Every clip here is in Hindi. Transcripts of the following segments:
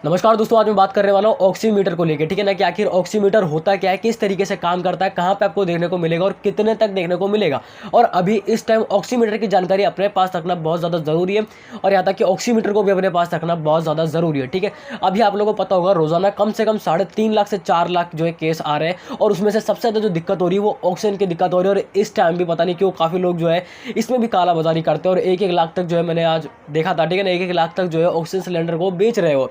नमस्कार दोस्तों, आज मैं बात करने वाला हूँ ऑक्सीमीटर को लेकर। ठीक है ना, कि आखिर ऑक्सीमीटर होता क्या है, किस तरीके से काम करता है, कहाँ पे आपको देखने को मिलेगा और कितने तक देखने को मिलेगा। और अभी इस टाइम ऑक्सीमीटर की जानकारी अपने पास रखना बहुत ज़्यादा ज़रूरी है और यहाँ तक कि ऑक्सीमीटर को भी अपने पास रखना बहुत ज़्यादा ज़रूरी है। ठीक है, अभी आप लोगों को पता होगा रोजाना कम से कम 3.5 लाख से 4 लाख जो है केस आ रहे हैं और उसमें से सबसे ज़्यादा जो दिक्कत हो रही है वो ऑक्सीजन की दिक्कत हो रही है। और इस टाइम भी पता नहीं क्यों काफ़ी लोग जो है इसमें भी कालाबाजारी करते हैं और 1-1 लाख तक जो है मैंने आज देखा था। ठीक है ना, 1-1 लाख तक जो है ऑक्सीजन सिलेंडर को बेच रहे हो।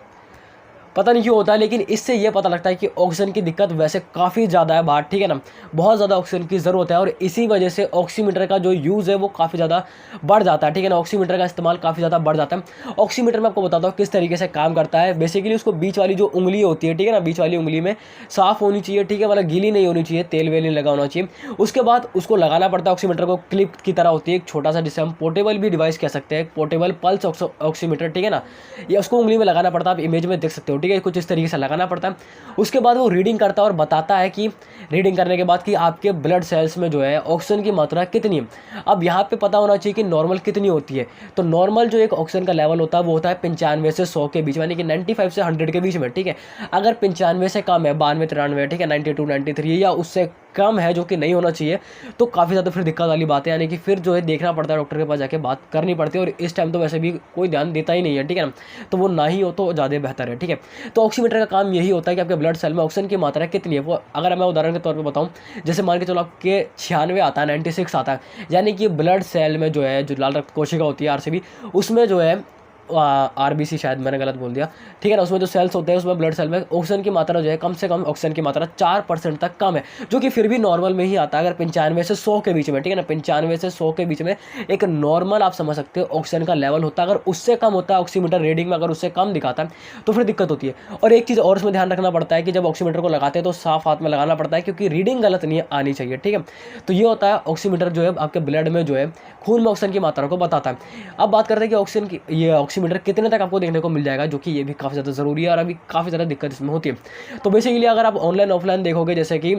पता नहीं क्यों होता है, लेकिन इससे ये पता लगता है कि ऑक्सीजन की दिक्कत वैसे काफ़ी ज़्यादा है बाहर। ठीक है ना, बहुत ज़्यादा ऑक्सीजन की ज़रूरत है और इसी वजह से ऑक्सीमीटर का जो यूज़ है वो काफ़ी ज़्यादा बढ़ जाता है। ठीक है ना, ऑक्सीमीटर का इस्तेमाल काफ़ी ज़्यादा बढ़ जाता है। ऑक्सीमीटर में आपको बताता हूँ किस तरीके से काम करता है। बेसिकली उसको बीच वाली जो उंगली होती है, ठीक है ना, बीच वाली उंगली में साफ़ होनी चाहिए। ठीक है, मतलब गीली नहीं होनी चाहिए, तेल वेल नहीं लगा होना चाहिए। उसके बाद उसको लगाना पड़ता है। ऑक्सीमीटर को क्लिप की तरह होती है एक छोटा सा, जिसे हम पोर्टेबल भी डिवाइस कह सकते हैं, पोर्टेबल पल्स ऑक्सीमीटर। ठीक है ना, ये उसको उंगली में लगाना पड़ता है, आप इमेज में देख सकते हो। ठीक है, कुछ इस तरीके से लगाना पड़ता है। उसके बाद वो रीडिंग करता है और बताता है कि रीडिंग करने के बाद कि आपके ब्लड सेल्स में जो है ऑक्सीजन की मात्रा कितनी है। अब यहाँ पे पता होना चाहिए कि नॉर्मल कितनी होती है। तो नॉर्मल जो एक ऑक्सीजन का लेवल होता है वो होता है 95 से 100 के बीच में, यानी कि 95 से 100 के बीच में। ठीक है, अगर 95 से कम है, 92-93, ठीक है, 92 93 या उससे कम है, जो कि नहीं होना चाहिए, तो काफ़ी ज़्यादा फिर दिक्कत वाली बात है। यानी कि फिर जो है देखना पड़ता है, डॉक्टर के पास जाके बात करनी पड़ती है और इस टाइम तो वैसे भी कोई ध्यान देता ही नहीं है। ठीक है ना, तो वो ना ही हो तो ज़्यादा बेहतर है। ठीक है, तो ऑक्सीमीटर का काम यही होता है कि आपके ब्लड सेल में ऑक्सीजन की मात्रा कितनी है वो, अगर मैं उदाहरण के तौर पे बताऊं, जैसे मान के चलो आपके 96 आता है, 96 आता है, यानी कि ब्लड सेल में जो है जो लाल रक्त कोशिका होती है, आरसीबी, उसमें जो है आरबीसी, शायद मैंने गलत बोल दिया। ठीक है ना, उसमें जो सेल्स होते हैं उसमें ब्लड सेल में ऑक्सीजन की मात्रा जो है कम से कम ऑक्सीजन की मात्रा 4% तक कम है, जो कि फिर भी नॉर्मल में ही आता है अगर 95 से 100 के बीच में। ठीक है ना, 95 से 100 के बीच में एक नॉर्मल आप समझ सकते हो ऑक्सीजन का लेवल होता है। अगर उससे कम होता है ऑक्सीमीटर रीडिंग में, अगर उससे कम दिखाता है तो फिर दिक्कत होती है। और एक चीज़ और उसमें ध्यान रखना पड़ता है कि जब ऑक्सीमीटर को लगाते हैं तो साफ हाथ में लगाना पड़ता है, क्योंकि रीडिंग गलत नहीं आनी चाहिए। ठीक है, तो ये होता है ऑक्सीमीटर जो है आपके ब्लड में जो है खून में ऑक्सीजन की मात्रा को बताता है। अब बात करते हैं कि ऑक्सीजन की ये ऑक्सीमीटर कितने तक आपको देखने को मिल जाएगा, जो कि ये भी काफ़ी ज़्यादा ज़रूरी है और अभी काफ़ी ज़्यादा दिक्कत इसमें होती है। तो बेसिकली अगर आप ऑनलाइन ऑफलाइन देखोगे, जैसे कि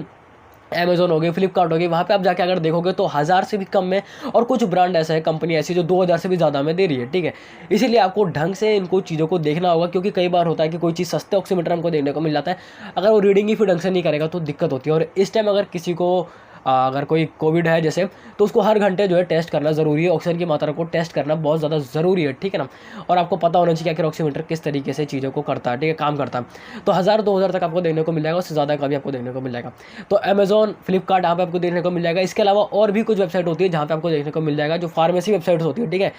अमेजोन हो गई, फ्लिपकार्ट हो गई, वहाँ पे आप जाके अगर देखोगे तो 1000 से भी कम में, और कुछ ब्रांड ऐसा है, कंपनी ऐसी जो 2000 से भी ज़्यादा में दे रही है। ठीक है, इसीलिए आपको ढंग से इनको चीज़ों को देखना होगा, क्योंकि कई बार होता है कि कोई चीज़ सस्ते ऑक्सीमीटर हमको देखने को मिल जाता है, अगर वो रीडिंग ही फिर ढंग से नहीं करेगा तो दिक्कत होती है। और इस टाइम अगर किसी को अगर कोई कोविड है जैसे, तो उसको हर घंटे जो है टेस्ट करना ज़रूरी है, ऑक्सीजन की मात्रा को टेस्ट करना बहुत ज़्यादा ज़रूरी है। ठीक है ना, और आपको पता होना चाहिए कि आखिर ऑक्सीमीटर किस तरीके से चीज़ों को करता है। ठीक है, काम करता है। तो 1000-2000 तक आपको देखने को मिल जाएगा, उससे ज़्यादा का भी आपको देखने को मिल जाएगा। तो अमेजोन, फ्लिपकार्ट, यहाँ पे आपको देखने को मिल जाएगा। इसके अलावा और भी कुछ वेबसाइट होती है जहाँ पे आपको देखने को मिल जाएगा, जो फार्मेसी वेबसाइट्स होती है। ठीक है,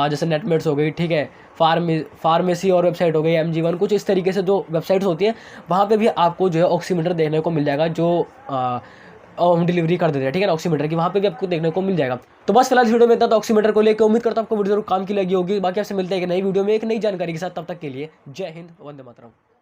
जैसे नेटमेट्स हो गई, ठीक है, फार्मेसी और वेबसाइट हो गई, MG1, कुछ इस तरीके से जो वेबसाइट्स होती है, वहाँ पे भी आपको जो है ऑक्सीमीटर देखने को मिल जाएगा, जो होम डिलीवरी कर देते हैं। ठीक है ना, ऑक्सीमीटर की वहाँ पे भी आपको देखने को मिल जाएगा। तो बस फिलहाल वीडियो में इतना था ऑक्सीमीटर को लेकर। उम्मीद करता हूँ आपको वीडियो जरूर काम की लगी होगी। बाकी आपसे मिलते हैं एक नई वीडियो में एक नई जानकारी के साथ। तब तक के लिए जय हिंद, वंदे मातरम।